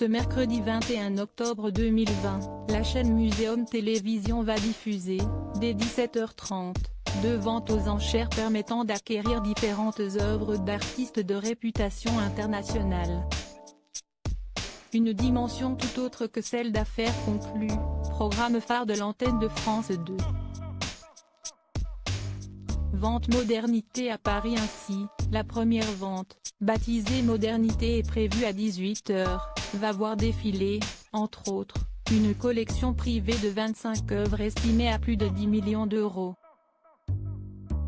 Ce mercredi 21 octobre 2020, la chaîne Museum Télévision va diffuser, dès 17h30, deux ventes aux enchères permettant d'acquérir différentes œuvres d'artistes de réputation internationale. Une dimension tout autre que celle d'affaires conclues, programme phare de l'antenne de France 2. Vente Modernité à Paris. Ainsi, la première vente, baptisée Modernité, est prévue à 18h, va voir défiler, entre autres, une collection privée de 25 œuvres estimées à plus de 10 millions d'euros.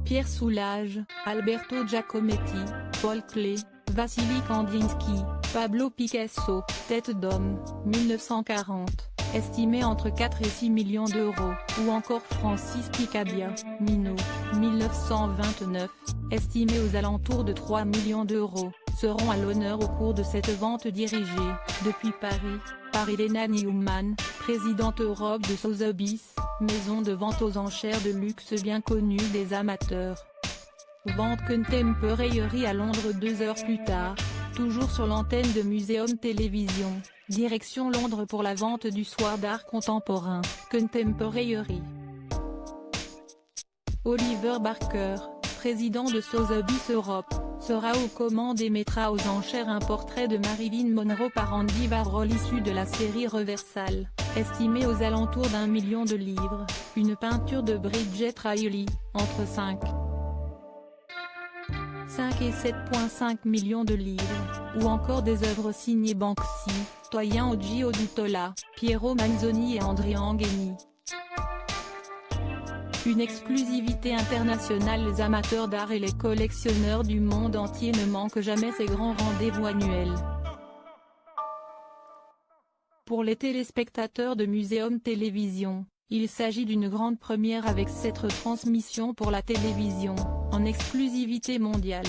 Pierre Soulages, Alberto Giacometti, Paul Klee, Vassili Kandinsky, Pablo Picasso, Tête d'homme, 1940, estimé entre 4 et 6 millions d'euros, ou encore Francis Picabia, Minot, 1929, estimé aux alentours de 3 millions d'euros, seront à l'honneur au cours de cette vente dirigée, depuis Paris, par Elena Newman, présidente Europe de Sotheby's, maison de vente aux enchères de luxe bien connue des amateurs. Vente Contemporary à Londres 2 heures plus tard, toujours sur l'antenne de Museum Télévision, direction Londres pour la vente du soir d'art contemporain, Contemporary. Oliver Barker, président de Sotheby's Europe, sera aux commandes et mettra aux enchères un portrait de Marilyn Monroe par Andy Warhol issu de la série Reversal, estimé aux alentours d'1 million de livres, une peinture de Bridget Riley, entre 5 et 7,5 millions de livres, ou encore des œuvres signées Banksy, Toyin Oggi Odutola, Piero Manzoni et Andrea Angheni. Une exclusivité internationale. Les amateurs d'art et les collectionneurs du monde entier ne manquent jamais ces grands rendez-vous annuels. Pour les téléspectateurs de Museum Télévision, il s'agit d'une grande première avec cette retransmission pour la télévision, en exclusivité mondiale.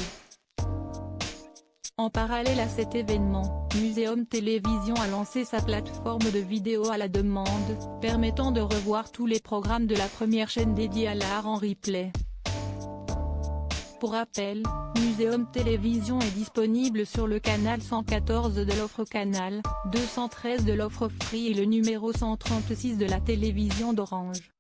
En parallèle à cet événement, Museum Télévision a lancé sa plateforme de vidéo à la demande, permettant de revoir tous les programmes de la première chaîne dédiée à l'art en replay. Pour rappel, Museum Télévision est disponible sur le canal 114 de l'offre Canal, 213 de l'offre Free et le numéro 136 de la télévision d'Orange.